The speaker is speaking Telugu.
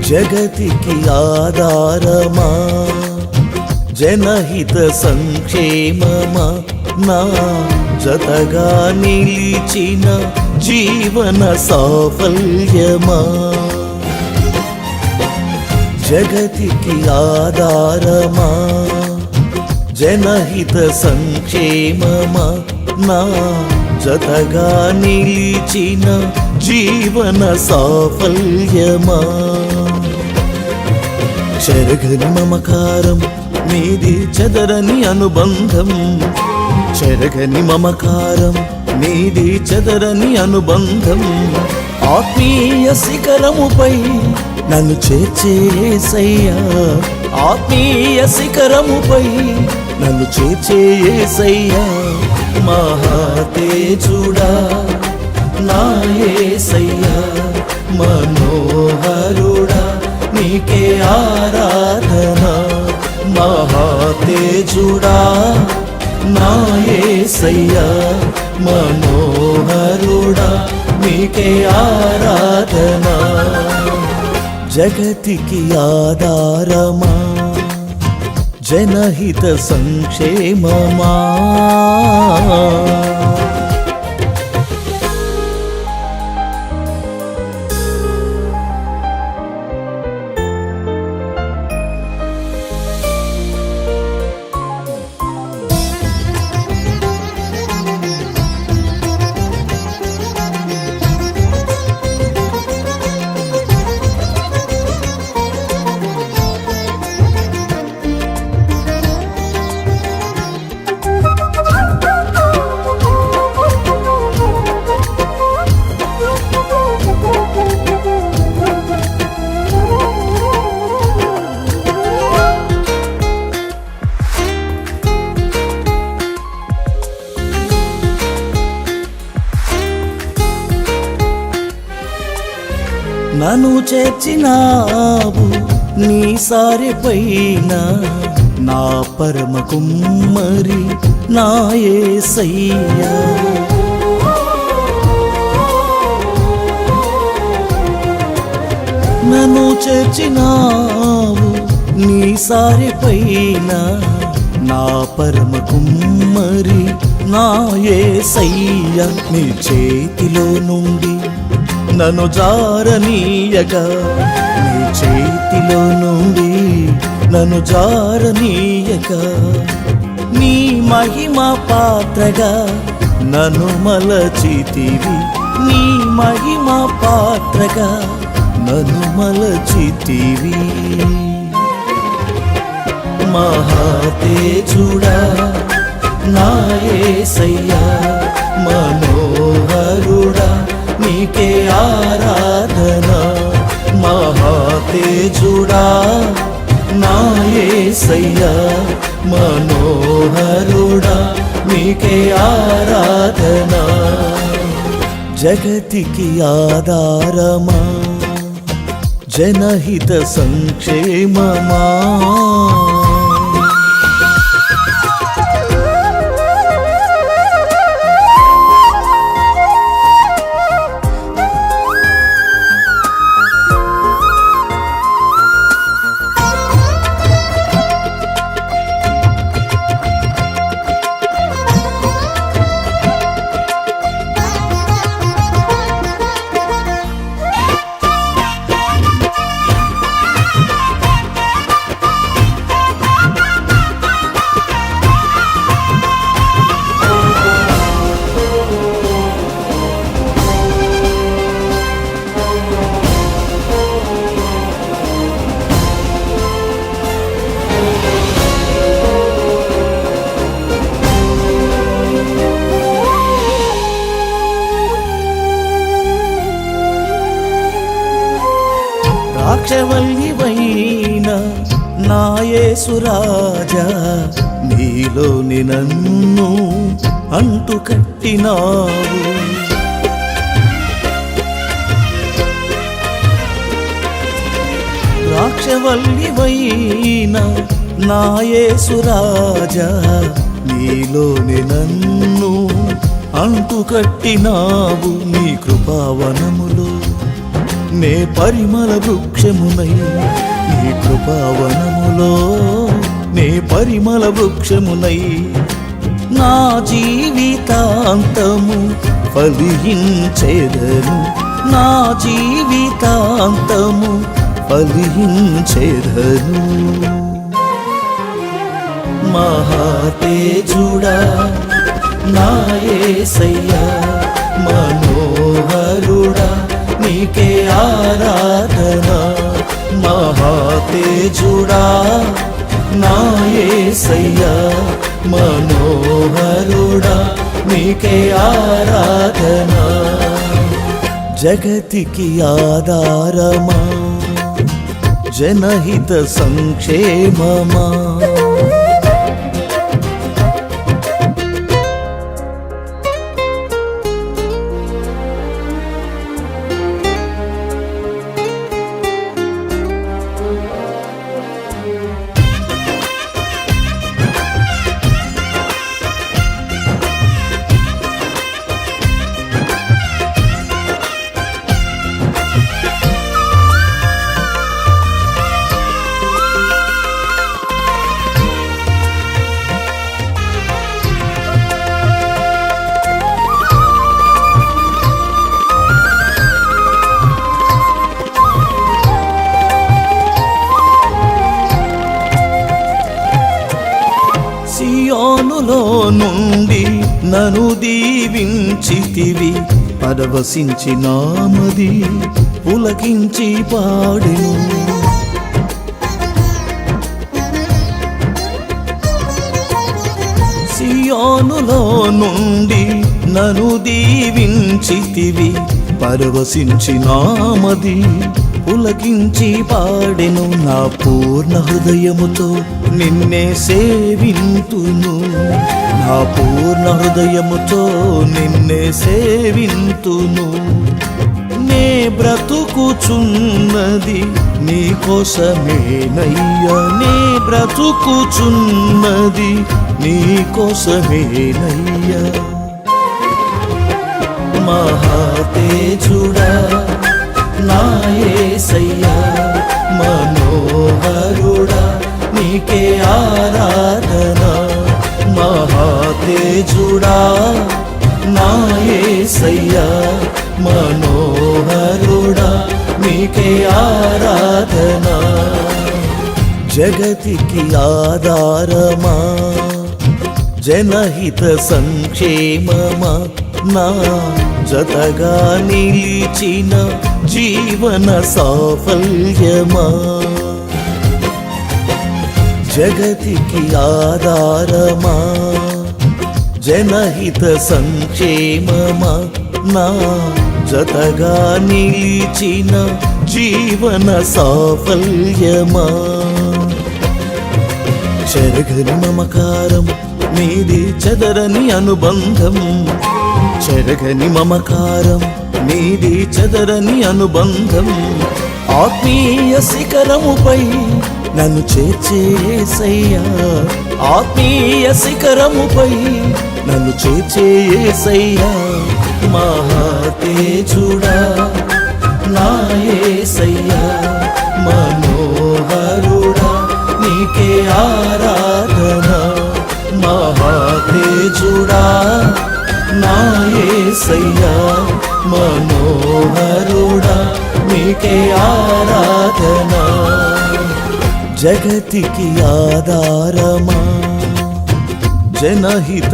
జగతికి ఆధారమా జనహిత సంక్షేమమా నా జతగా నిలిచిన జీవన సాఫల్యమా జగతికి ఆధారమా జనహిత సంక్షేమమా నా జతగా నిలిచిన జీవన సాఫల్యమా చెరగని మమకారం నీది చెదరని అనుబంధం చెరగని మమకారం నీది చెదరని అనుబంధం ఆత్మీయ శిఖరముపై నన్ను చేర్చేసయ్యా ఆత్మీయ శిఖరముపై నన్ను చేర్చేసయ్యా మహాతేజుడా నా యేసయ్యా మనోహరుడా నీకే ఆరాధన మహాతేజుడా నా యేసయ్యా మనోహరుడా నీకే ఆరాధన జగతికి ఆధారమా జనహిత సంక్షేమమా నన్ను చేర్చినావు నీ సారెపైన నా పరమ కుమ్మరి నా యేసయ్యా నన్ను చేర్చినావు నీ సారెపైన నా పరమ కుమ్మరి నా యేసయ్యా నీ చేతిలో నుండి నన్ను జారనీయగా నీ చేతిలో నుండి నన్ను జారనీయగా నీ మహిమ పాత్రగా నన్ను మలచితివి నీ మహిమ పాత్రగా నన్ను మలచితివి మహాతేజుడా నా యేసయ్యా మనోహరుడా నీకే ఆరాధన మహాతేజుడా నా యేసయ్యా మనోహరుడా నీకే ఆరాధన జగతికి ఆధారమా జనహిత సంక్షేమమా ద్రాక్షవల్లివైన నా యేసురాజా నీలోని నన్ను అంటుకట్టినావు ద్రాక్షవల్లివైన నా యేసురాజా నీలోని నన్ను అంటుకట్టినావు నీ కృపావనములో నే పరిమళ వృక్షమునై నీ కృపావనములో నే పరిమళ వృక్షమునై నా జీవితాంతము ఫలించెదను నా జీవితాంతము ఫలించెదను మహాతేజుడా నా యేసయ్యా మనోహరుడా నీకే ఆరాధన మహాతేజుడా నా యేసయ్యా మనోహరుడా నీకే ఆరాధన జగతికి ఆధారమా జనహిత సంక్షేమమా సియోనులో నుండి నను దీవించితివి పరవశించి నామది పులకించి పాడెను సియోనులో నుండి నను దీవించితివి పరవశించి నామది పులకించి పాడెను నా పూర్ణ హృదయముతో నిన్నే సేవింతును నా పూర్ణ హృదయముతో నిన్నే సేవింతును నే బ్రతుకుచున్నది నీ కోసమేనయ్యా నే బ్రతుకుచున్నది నీ కోసమేనయ్యా మహాతేజుడా నా యేసయ్యా మనోహరుడా నీకే ఆరాధన మహాతేజుడా నా యేసయ్యా మనోహరుడా నీకే ఆరాధన జగతికి ఆధారమా జనహిత సంక్షేమమా నా జతగా నిలిచిన జీవన సాఫల్యమా జగతికి ఆధారమా జనహిత సంక్షేమమా నా జతగా నిలిచిన జీవన సాఫల్యమా చెరగని మమకారం నీది చెదరని అనుబంధం చెరగని మమకారం నీది చెదరని అనుబంధం ఆత్మీయ శిఖరముపై నన్ను చేర్చే యేసయ్యా ఆత్మీయ శిఖరముపై నన్ను చేర్చే యేసయ్యా మహాతేజుడా నా యేసయ్యా మనోహరుడా నీకే ఆరాధన మహాతేజుడా నా యేసయ్యా మనోహరుడా నీకే ఆరాధన జగతికి ఆధారమా జనహిత